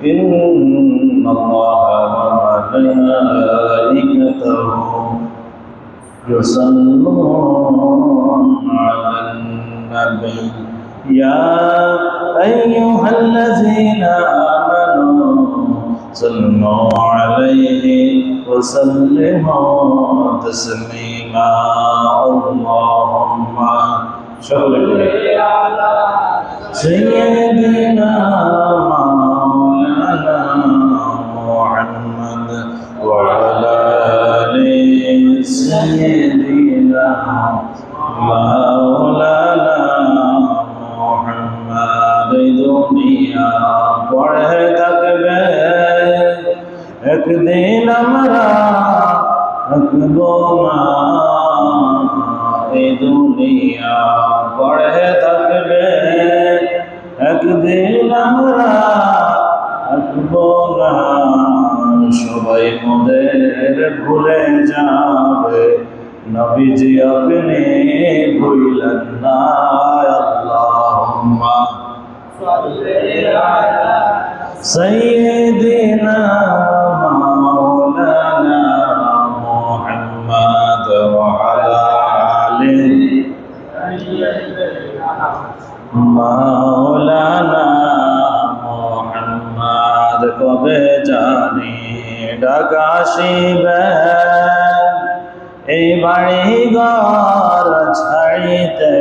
إن الله وملائكته يصلون على النبي يا أيها الذين آمنوا صلوا عليه وسلموا تسليما اللهم صل على سيدنا مولانا محمد وعلى آل سيدنا مولانا محمد দুনিয়া পড়ে থাকবে একদিন আমরা থাকবো না এই দুনিয়া পড়ে থাকবে একদিন আমরা থাকবো না সবাই মোদের ভুলে যাবে নবীজি আপনি ভুলেন না আল্লাহুম্মা সাল্লি আলা সাইয়্যিদিনা মাওলানা মুহাম্মদ ওয়া আলা আলি মাওলানা মুহাম্মদ কবে জানি ডাকাশিবে এই বাড়ি ঘর ছাড়িতে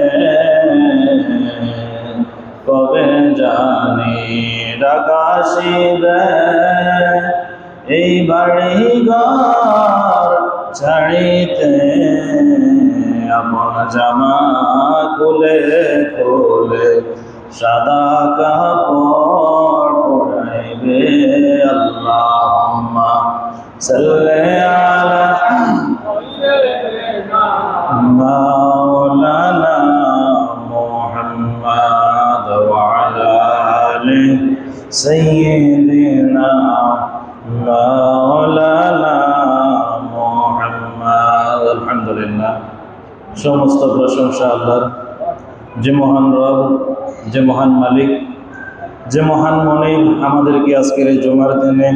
কবে জানি ডাকাশিবে এই বাড়ি ঘর ছাড়িতে আপন জামা খুলে খুলে সাদা কাপড় পরাইবে আল্লাহুম্মা সাল্লি আলা মাওলানা মুহাম্মদ ওয়া আলা আলি সাইয়্যিদিনা মাওলানা মুহাম্মদ আলহামদুলিল্লাহ সমস্ত প্রশংসা আল্লাহর যে মহান রব যে মহান মালিক যে মহান মনিব আমাদেরকে আজকের এই জুমার দিনে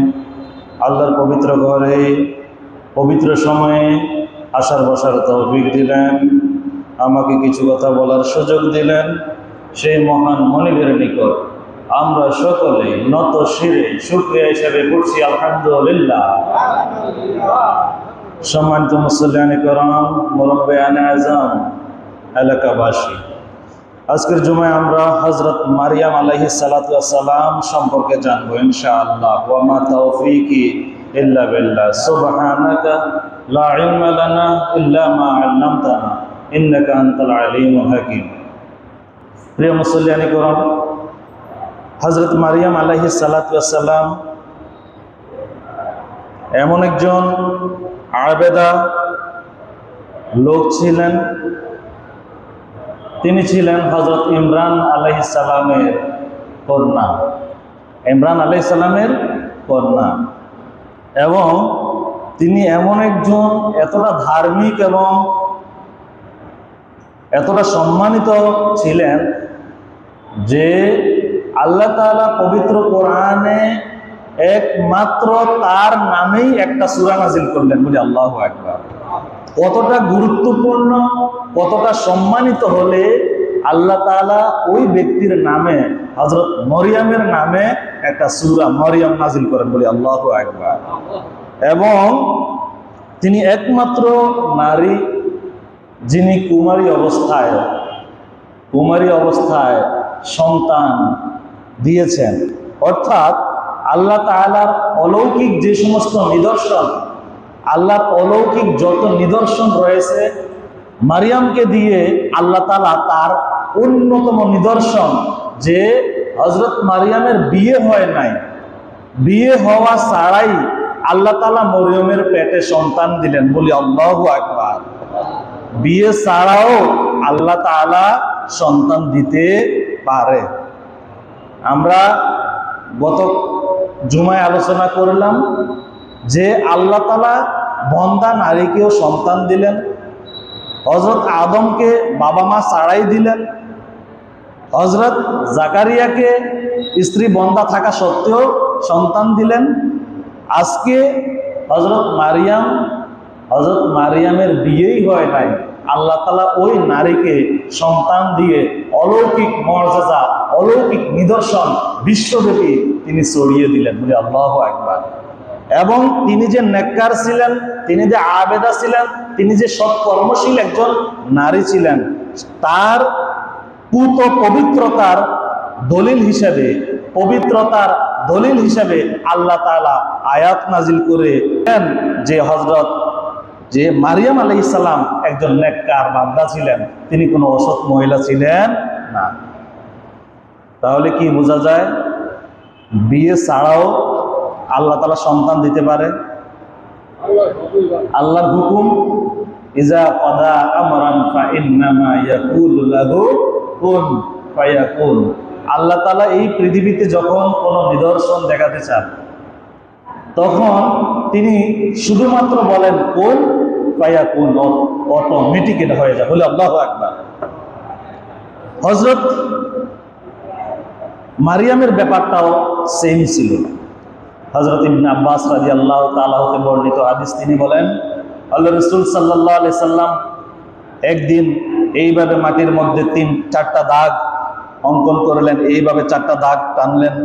আল্লাহর পবিত্র ঘরে পবিত্র সময়ে আসার বসার তৌফিক দিলেন আমাকে কিছু কথা বলার সুযোগ দিলেন সেই মহান মনিবের নিকট আমরা সকলে নত শিরে শুকরিয়া হিসেবে পড়ছি আলহামদুলিল্লাহ। সম্মানিত মুসল্লিয়ানে কেরাম মুরব্বিয়ানে আযম এলাকাবাসী আজকের জুমায় আমরা হযরত মারিয়াম আলাইহিস সালাতু ওয়াস সালাম সম্পর্কে জানবো ইনশাআল্লাহ ওয়া মা তাওফীকি ইল্লা বিল্লাহ সুবহানাকা লা ইলমা লানা ইল্লা মা আল্লামতানা ইন্নাকা আনতাল আলিমুল হাকীম। প্রিয় মুসল্লিয়ানে কেরাম হযরত মারিয়াম আলাইহিস সালাতু ওয়াস সালাম এমন একজন আবেদা লোক ছিলেন তিনি ছিলেন হযরত ইমরান আলাইহিস সালামের কন্যা ইমরান আলাইহিস সালামের কন্যা এবং তিনি এমন একজন এতটা ধার্মিক এবং এতটা সম্মানিত ছিলেন যে আল্লাহ তাআলা পবিত্র কোরআনে একমাত্র তার নামেই একটা সূরা নাযিল করলেন বলি আল্লাহু আকবার। কতটা গুরুত্বপূর্ণ কতটা সম্মানিত হলে আল্লাহ তাআলা ওই ব্যক্তির নামে হযরত মরিয়মের নামে একটা সূরা মরিয়ম নাযিল করেন বলি আল্লাহু আকবার। এবং তিনি একমাত্র নারী যিনি কুমারী অবস্থায় সন্তান দিয়েছেন অর্থাৎ আল্লাহ তাআলার অলৌকিক যে সমস্ত নিদর্শন আল্লাহর অলৌকিক যত নিদর্শন রয়েছে মারিয়ামকে দিয়ে আল্লাহ তাআলা তার অন্যতম নিদর্শন যে হযরত মারিয়ামের বিয়ে হয় নাই বিয়ে হওয়া ছাড়াই আল্লাহ তাআলা মরিয়মের পেটে সন্তান দিলেন বলি আল্লাহু আকবার। বিয়ে ছাড়াও আল্লাহ তাআলা সন্তান দিতে পারে। আমরা গত জুমায় আলোচনা করলাম যে আল্লাহ তাআলা বন্দা নারীকেও সন্তান দিলেন, হযরত আদমকে বাবা মা ছাড়াই দিলেন, হযরত জাকারিয়াকে স্ত্রী বন্দা থাকা সত্ত্বেও সন্তান দিলেন। আজকে হযরত মারিয়ামের বিয়েই হয় নাই, আল্লাহ তাআলা ওই নারীকে সন্তান দিয়ে অলৌকিক মর্যাদা, অলৌকিক নিদর্শন বিশ্বব্যাপী তিনি ছড়িয়ে দিলেন। বলে আল্লাহু আকবার। এবং তিনি যে নেককার ছিলেন, তিনি যে আবেদা ছিলেন, তিনি যে সৎকর্মশীল একজন নারী ছিলেন, তার পুত পবিত্রতার দলিল হিসেবে আল্লাহ তাআলা আয়াত নাজিল করে যে যে মারিয়াম আলাইহিস সালাম একজন নেককার বান্দা ছিলেন, তিনি কোনো অসৎ মহিলা ছিলেন না। তাহলে কি বোঝা যায়? বিয়ে ছাড়াও আল্লাহ তাআলা সন্তান দিতে পারে। আল্লাহর হুকুম, ইজা ক্বাদা আমরান ফাইন্নামা ইয়াকুলু লাহু কুন ফায়াকুন। আল্লাহ তাআলা এই পৃথিবীতে যখন কোনো নিদর্শন দেখাতে চান, তখন তিনি শুধুমাত্র বলেন কুন ফায়াকুন, অটোমেটিক এটা হয়ে যায়। বলে আল্লাহু আকবার। হযরত মারিয়ামের ব্যাপারটাও সেম ছিল। হযরত ইবনে আব্বাস রাদিয়াল্লাহু তাআলা হতে বর্ণিত হাদিস, তিনি বলেন আল্লাহ রাসূল সাল্লাল্লাহু আলাইহি সাল্লাম একদিন এইভাবে মাটির মধ্যে 4টা দাগ অঙ্কন করলেন, এইভাবে 4টা দাগ টানলেন।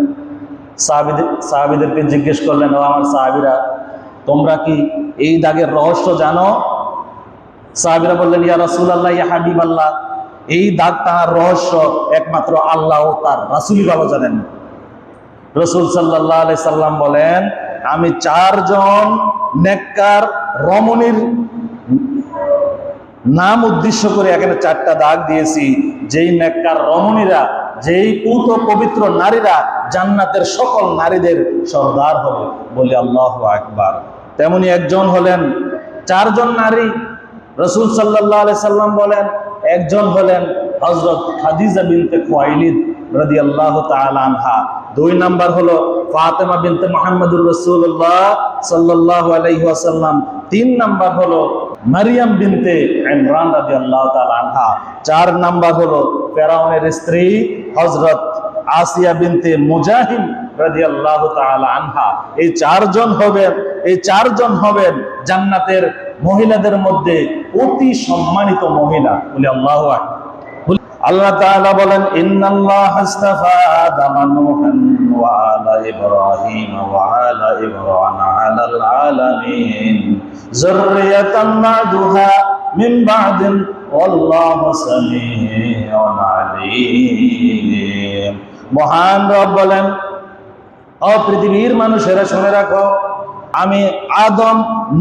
সাহাবীদেরকে জিজ্ঞেস করলেন, ও আমার সাহাবীরা, তোমরা কি এই দাগের রহস্য জানো? সাহাবীরা বললেন, ইয়া রাসূলুল্লাহ, ইয়া হাবিবাল্লাহ, এই দাগ টানার রহস্য একমাত্র আল্লাহ ও তার রাসূলই ভালো জানেন। রাসূল সাল্লাল্লাহু আলাইহি সাল্লাম বলেন, আমি 4 জন নেককার রমণীর নাম উদ্দেশ্য করে এখানে 4টা দাগ দিয়েছি, যেই নেককার রমণীরা, যেই পুত পবিত্র নারীরা জান্নাতের সকল নারীদের সর্দার হবে। বলে আল্লাহু আকবার। তেমনি একজন হলেন 4 জন নারী। রাসূল সাল্লাল্লাহু আলাইহি সাল্লাম বলেন, একজন হলেন হযরত খাদিজা বিনতে খুয়াইলিদ রাদিয়াল্লাহু তাআলা আনহা। 2 নাম্বার হলো ফাতেমা বিনতে মুহাম্মদুর রাসূলুল্লাহ সাল্লাল্লাহু আলাইহি ওয়াসাল্লাম। 3 নাম্বার হলো মারিয়াম বিনতে ইমরান রাদিয়াল্লাহু তাআলা আনহা। 4 নাম্বার হলো ফেরাউনের স্ত্রী হযরত আসিয়া বিনতে মুজাহিম রাদিয়াল্লাহু তাআলা আনহা। এই 4 জন হবেন জান্নাতের মহিলাদের মধ্যে অতি সম্মানিত মহিলা। বলে আল্লাহু আকবার। আল্লাহ তাআলা বলেন, ইন্নাল্লাহা ইসতাফা আদামা নূহান ওয়া আলা ইব্রাহিম ওয়া আলা ইমরান আলাল আলামিন যুররিয়াতাম মা'দুহা মিন বা'দিন ওয়াল্লাহু সামিউন আলীম। মহান রব বলেন, ও পৃথিবীর মানুষেরা শুনে রাখো, আমি আদম,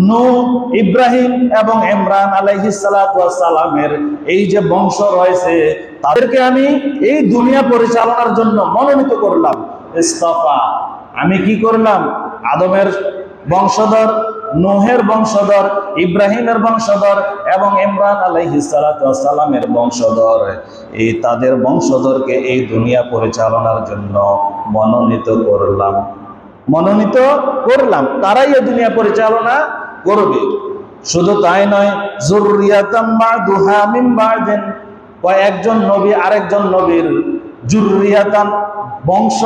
নূহ, ইব্রাহিম এবং ইমরান আলাইহিস সালাতু ওয়াস সালামের এই যে বংশ রয়েছে, তাদেরকে আমি এই দুনিয়া পরিচালনার জন্য মনোনীত করলাম। ইসতাফা, আমি কি করলাম? আদমের বংশধর, নূহের বংশধর, ইব্রাহিমের বংশধর এবং ইমরান আলাইহিস সালাতু ওয়াস সালামের বংশধর, এই তাদের বংশধরকে এই দুনিয়া পরিচালনার জন্য মনোনীত করলাম। তারাই এই দুনিয়া পরিচালনা করবে। শুধু তাই নয়, যুররিয়াতাম বা'দুহা মিন বা'দিন, একজন নবী আরেকজন নবীর যুররিয়াতান বংশ,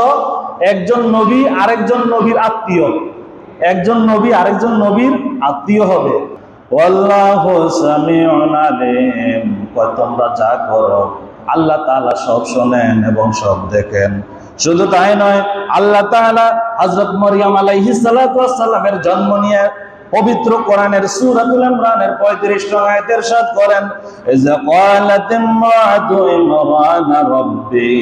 একজন নবী আরেকজন নবীর আত্মীয়, একজন নবী আরেকজন নবীর আত্মীয় হবে। ওয়াল্লাহু সামিউন আলীম, তোমরা যা করো আল্লাহ তাআলা সব শোনেন এবং সব দেখেন। শুধু তাই নয়, আল্লাহ তাআলা হযরত মারইয়াম আলাইহিস সালাতু ওয়াস সালামের জন্ম নিয়ে পবিত্র কোরআনের সূরাতুল ইমরানের 35 নং আয়াতে ইরশাদ করেন, ইযা ক্বালাত ইমরাতু ইমরান রাব্বি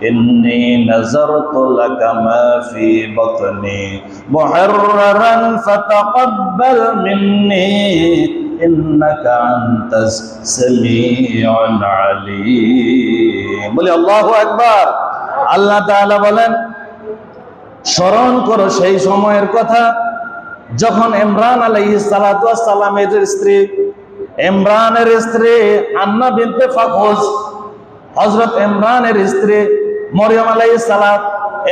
ইন্নী নাযারতু লাকা মা ফি বাতনি মুহাররারান ফাতাকাব্বাল মিন্নী ইন্নাকা আনতাস সামিউল আলীম। বলে আল্লাহু আকবার। আল্লাহ তাআলা বলেন, স্মরণ করো সেই সময়ের কথা যখন ইমরান আলাইহিস সালাতু ওয়াস সালামের স্ত্রী, ইমরানের স্ত্রী হান্না বিনতে ফাখুজ, হযরত ইমরানের স্ত্রী মরিয়ম আলাইহিস সালাম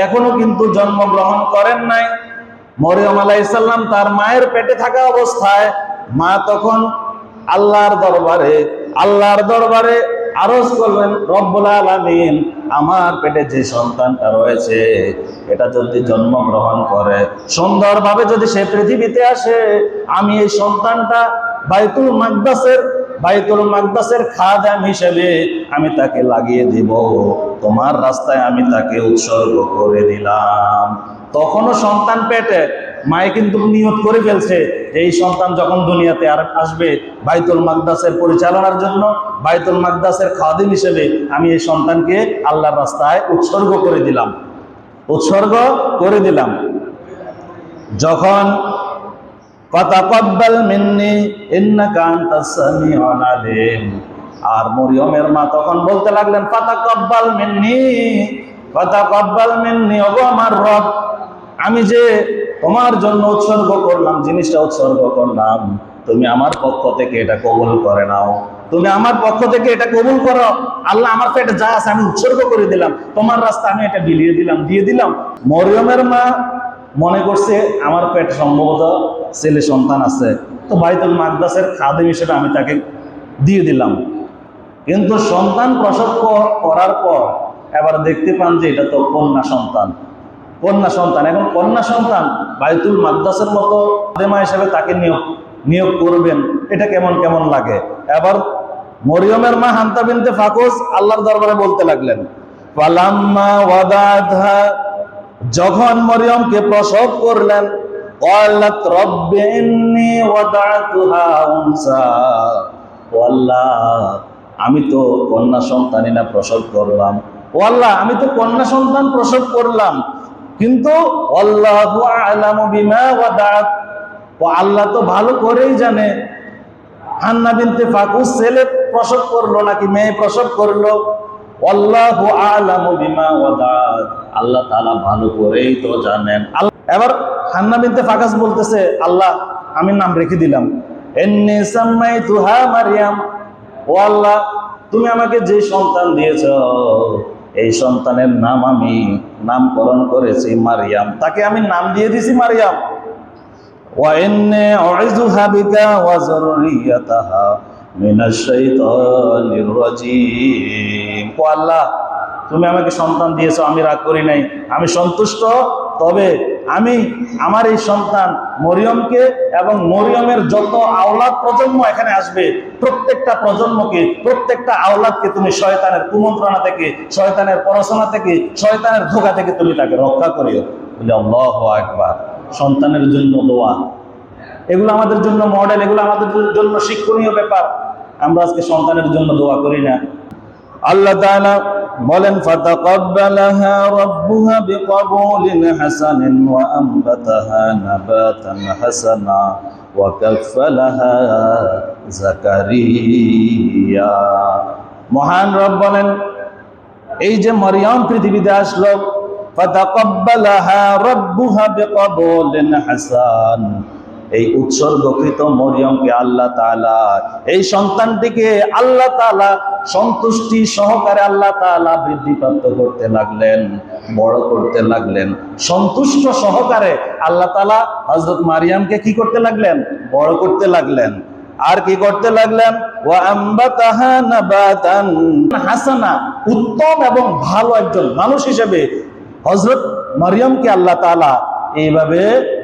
এখনো কিন্তু জন্মগ্রহণ করেন নাই। মরিয়ম আলাইহিস সালাম তার মায়ের পেটে থাকা অবস্থায় মা তখন আল্লাহর দরবারে আরজ করলেন, রব্বুল আলামিন, আমার পেটে যে সন্তানটা রয়েছে এটা যদি জন্মগ্রহণ করে, সুন্দরভাবে যদি সে পৃথিবীতে আসে, আমি এই সন্তানটা বাইতুল মাকদাসের খাদেম হিসেবে আমি তাকে লাগিয়ে দিব, তোমার রাস্তায় আমি তাকে উৎসর্গ করে দিলাম। তখনও সন্তান পেটে, মায়ে কিন্তু নিয়ত করে ফেলছে যে এই সন্তান যখন দুনিয়াতে আর আসবে বাইতুল মাকদাসের পরিচালনার জন্য, বাইতুল মাকদাসের খাদিম হিসেবে আমি এই সন্তানকে আল্লাহর রাস্তায় উৎসর্গ করে দিলাম। যখন ফাতাকাব্বাল মিন্নি ইন্নাকা আনতাস সামিউল আলিম, আর মরিয়মের মা তখন বলতে লাগলেন, ফাতাকাব্বাল মিন্নি, ওগো আমার রব, আমি যে তোমার জন্য উৎসর্গ করলাম, জিনিসটা উৎসর্গ করলাম, তুমি আমার পক্ষ থেকে এটা কবুল করে নাও, তুমি আমার পক্ষ থেকে এটা কবুল করো। আল্লাহ, আমার পেটে যা আছে আমি উৎসর্গ করে দিলাম, তোমার রাস্তা আমি এটা দিয়ে দিলাম। মরিয়মের মা মনে করছে আমার পেট সম্ভবত ছেলে সন্তান আছে, তো বাইতুল মাকদাসের খাদেম হিসেবে আমি তাকে দিয়ে দিলাম। কিন্তু সন্তান প্রসব করার পর এবার দেখতে পান যে এটা তো কন্যা সন্তান। এখন কন্যা সন্তান বাইতুল মাকদাসের মতো খাদেমা হিসেবে তাকে নিয়োগ করবেন, এটা কেমন লাগে। এবার মরিয়মের মা হান্তা বিনতে ফাকুস আল্লাহর দরবারে বলতে লাগলেন, ফালাম্মা ওয়াদাতহা, যখন মরিয়মকে প্রসব করলেন, ক্বালাত রব্বি ইন্নী ওয়াদাতুহা উনসা, ও আল্লাহ, আমি তো কন্যা সন্তানই না প্রসব করলাম, ও আল্লাহ, আমি তো কন্যা সন্তান প্রসব করলাম, কিন্তু আল্লাহু আ'লামু বিমা ওয়াদাত, ও আল্লাহ তো ভালো করেই জানে হান্না বিনতে ফাকুস ছেলে প্রসব করলো নাকি মেয়ে প্রসব করলো। আল্লাহু আ'লামু বিমা ওয়াদাত, আল্লাহ তাআলা ভালো করেই তো জানেন। এবার হান্না বিনতে ফাকুস বলতেছে, আল্লাহ, আমি নাম রেখে দিলাম, ইন্নী সাম্মাইতুহা মারইয়াম, ও আল্লাহ, তুমি আমাকে যে সন্তান দিয়েছো এই সন্তানের নাম আমি নামকরণ করেছি মারিয়াম, তাকে আমি নাম দিয়ে দিয়েছি মারিয়াম। ওয়া ইন্নী উইযুহা বিকা ওয়া যুররিয়াতাহা মিনাশ শাইতানির রাজীম, ও আল্লাহ, তুমি আমাকে সন্তান দিয়েছো, আমি রাগ করি নাই, আমি সন্তুষ্ট, তবে আমি আমার এই সন্তান মরিয়মকে এবং মরিয়মের যত আওলাদ প্রজন্ম এখানে আসবে, প্রত্যেকটা প্রজন্মকে, প্রত্যেকটা আওলাদকে তুমি শয়তানের কুমন্ত্রণা থেকে, শয়তানের পড়াশোনা থেকে, শয়তানের ধোঁকা থেকে তুমি তাকে রক্ষা করিও। বলে আল্লাহু আকবার। সন্তানের জন্য দোয়া, এগুলো আমাদের জন্য মডেল, এগুলো আমাদের জন্য শিক্ষণীয় ব্যাপার। আমরা আজকে সন্তানের জন্য দোয়া করি না। আল্লাহ তাআলা বলেন, ফাতাকাব্বালাহা রাব্বুহা বিকবুলিন হাসানিন ওয়া আমবাতাহা নাবাতান হাসানা ওয়া কাফফালাহা যাকারিয়া। মহান রব বলেন, এই যে মরিয়ম পৃথিবীতে আসলো, ফাতাকাব্বালাহা রাব্বুহা বিকবুলিন হাসান, এই উৎসর্গকৃত মরিয়মকে আল্লাহ তাআলা, এই সন্তানটিকে আল্লাহ তাআলা সন্তুষ্টি সহকারে আল্লাহ তাআলা বৃদ্ধিপ্রাপ্ত করতে লাগলেন, বড় করতে লাগলেন। সন্তুষ্ট সহকারে আল্লাহ তাআলা হযরত মারিয়ামকে কি করতে লাগলেন? বড় করতে লাগলেন। আর কি করতে লাগলেন? ওয়া আমবাতাহা নাবাতান হাসানা, উত্তম এবং ভালো একজন মানুষ হিসেবে হযরত মারিয়ামকে আল্লাহ তাআলা এইভাবে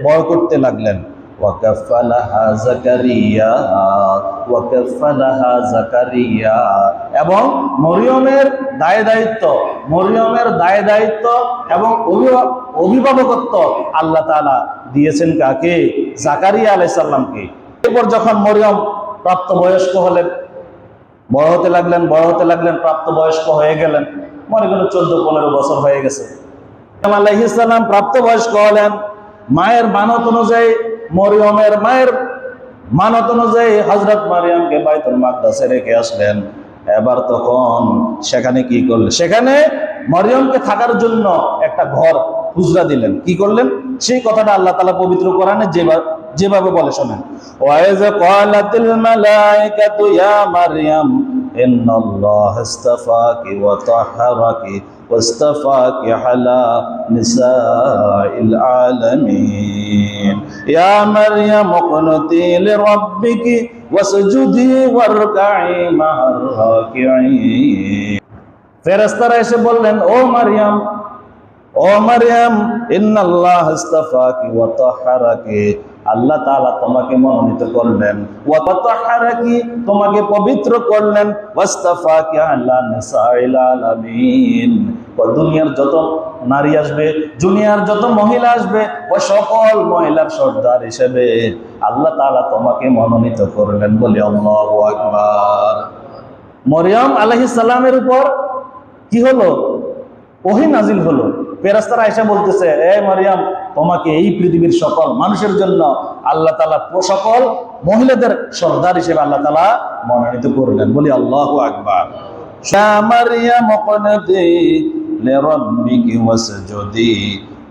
বড় করতে লাগলেন। ওয়াকাফালাহা যাকারিয়া, ওয়াকাফালাহা যাকারিয়া, এবং মরিয়মের দায়-দায়িত্ব এবং অভিভাবকত্ব আল্লাহ তাআলা দিয়েছেন কাকে? যাকারিয়া আলাইহিস সালামকে। এরপর যখন মরিয়ম প্রাপ্তবয়স্ক হলেন, বড় হতে লাগলেন, প্রাপ্তবয়স্ক হয়ে গেলেন, মনে করেন 14-15 বছর হয়ে গেছে। আলাইহিস সালাম প্রাপ্তবয়স্ক হলেন। মায়ের মানত অনুযায়ী, মরিয়মের মায়ের মানত অনুযায়ী হযরত মারিয়ামকে বাইতুল মাকদাসে রেখে আসলেন। এবার তখন সেখানে কি করলেন? সেখানে মরিয়মকে থাকার জন্য একটা ঘর হুজরা দিলেন। কি করলেন? সেই কথাটা আল্লাহ তাআলা পবিত্র কোরআনে যেভাবে বলে শোনেন, ওয়াইজ ক্বালাতিল মালাইকাতু ইয়া মারইয়াম ইন্নাল্লাহা ইসতাফাকি ওয়া তাহহারাকি واصطفاك على نساء العالمين يا مريم اقنتي لربك واسجدي واركعي مع الراكعين ফেরেশতারা এসে বললেন, ও মারিয়াম ইন্নাল্লাহ ইসতাফাকি ওয়া তাহহারাকি, আল্লাহ তাআলা তোমাকে মনোনীত করলেন, ওয়া তাহহারাকি তোমাকে পবিত্র করলেন, ওয়াস্তাফাকি আলা নিসাইল আলামিন, দুনিয়ার যত নারী আসবে, দুনিয়ার যত মহিলা আসবে, ও সকল মহিলার সর্দার হিসেবে আল্লাহ তাআলা তোমাকে মনোনীত করলেন। বলি আল্লাহু আকবার। মরিয়ম আলাইহিস সালামের উপর কি হলো? ওহী নাজিল হলো। ফেরেশতারা এসে বলতেছে, এ মারিয়াম, তোমাকে এই পৃথিবীর সকল মানুষের জন্য আল্লাহ তাআলা সকল মহিলাদের সর্দার হিসেবে আল্লাহ তাআলা মনোনীত করলেন। বলি আল্লাহু আকবার। ইয়া মারিয়াম কুনতি লিরাব্বিকি ওয়াসজুদি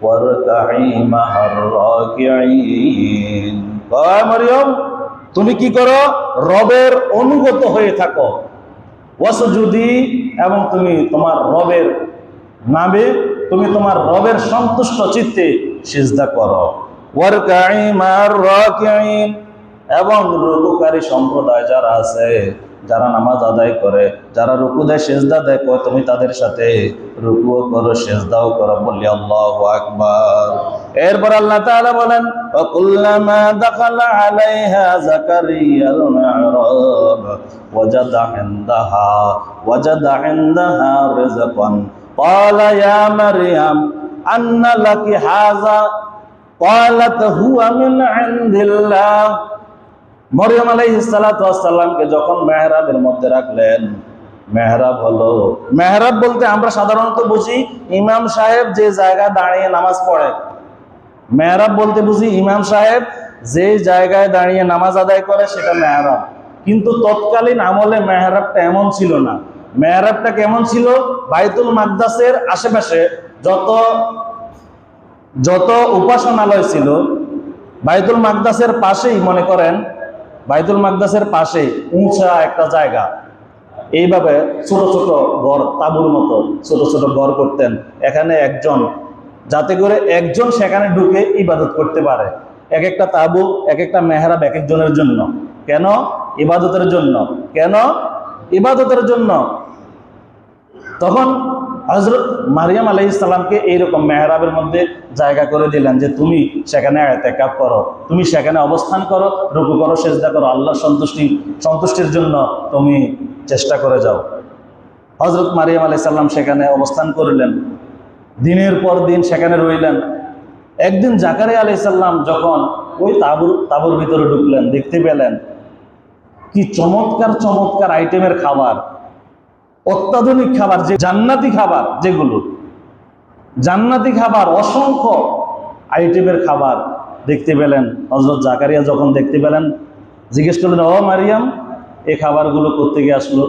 ওয়ারকাই মা'আর রাকিঈন। ও মারিয়াম, তুমি কি করো? রবের অনুগত হয়ে থাকো, ওয়াসজুদি, এবং তুমি তোমার রবের নামে তুমি তোমার রবের সন্তুষ্ট চিত্তে সিজদা করো, ওয়ারকাই মা'আর রাকিঈন, এবং রুকুকারী সম্প্রদায় যারা আছে, যারা নামাজ আদায় করে, যারা রুকু দেয় সিজদা দেয়, তুমি তাদের সাথে রুকুও করো সিজদাও করো। বলি আল্লাহু আকবার। এরপর আল্লাহ তাআলা বলেন, ওয়াকুল্লামা দাখালা আলাইহা যাকারিয়াল মিহরাব ওয়াজাদা ইনদাহা রিজকান ক্বালা ইয়া মারইয়াম আন্না লাকি হাযা ক্বালাত হুয়া মিন ইনদিল্লাহ। মরিয়ম আলাইহিস সালাতু ওয়াস সালামকে যখন মেহরাবের মধ্যে রাখলেন, মেহরাব হলো, মেহরাব বলতে আমরা সাধারণত বুঝি ইমাম সাহেব যে জায়গায় দাঁড়িয়ে নামাজ পড়ে। মেহরাব বলতে বুঝি ইমাম সাহেব যে জায়গায় দাঁড়িয়ে নামাজ আদায় করে, সেটা মেহরাব। কিন্তু তৎকালীন আমলে মেহরাবটা এমন ছিল না। মেহরাবটা কেমন ছিল? বাইতুল মাকদাসের আশেপাশে যত উপাসনালয় ছিল, বাইতুল মাকদাসের পাশেই, মনে করেন বাইতুল মাকদাসের পাশেই উঁচা একটা জায়গা, এইভাবে ছোট ছোট ঘর, তাঁবুর মতো ছোট ছোট ঘর করতেন। এখানে একজন, যাতে করে একজন সেখানে ঢুকে ইবাদত করতে পারে। এক একটা তাঁবু, এক একটা মেহরাব এক একজনের জন্য। কেন? ইবাদতের জন্য। কেন? ইবাদতের জন্য। তখন হযরত মারিয়াম আলাইহিস সালামকে এইরকম মেহরাবের মধ্যে জায়গা করে দিলেন যে তুমি সেখানে ইতিকাফ করো, তুমি সেখানে অবস্থান করো, রুকু করো, সিজদা করো, আল্লাহর সন্তুষ্টির জন্য তুমি চেষ্টা করে যাও। হযরত মারিয়াম আলাইহিস সালাম সেখানে অবস্থান করলেন, দিনের পর দিন সেখানে রইলেন। একদিন জাকারিয়া আলাইহিস সালাম যখন ওই তাঁবুর ভিতরে ঢুকলেন, দেখতে পেলেন কি চমৎকার চমৎকার আইটেমের খাবার, অত্যাধুনিক খাবার, যে জান্নাতি খাবার, যেগুলো জান্নাতি খাবার, অসংখ্য আইটেমের খাবার দেখতে পেলেন। হযরত জাকারিয়া যখন দেখতে পেলেন, জিজ্ঞেস করলেন, ও মারিয়াম, এই খাবারগুলো কোত্থেকে আসলো?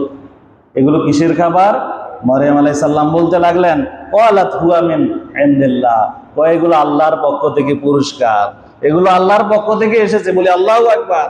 এগুলো কিসের খাবার? মারিয়াম আলাইহিস সালাম বলতে লাগলেন, ক্বালাত হুয়া মিন ইনদিল্লাহ, এগুলো আল্লাহর পক্ষ থেকে পুরস্কার, এগুলো আল্লাহর পক্ষ থেকে এসেছে। বলি আল্লাহু আকবার।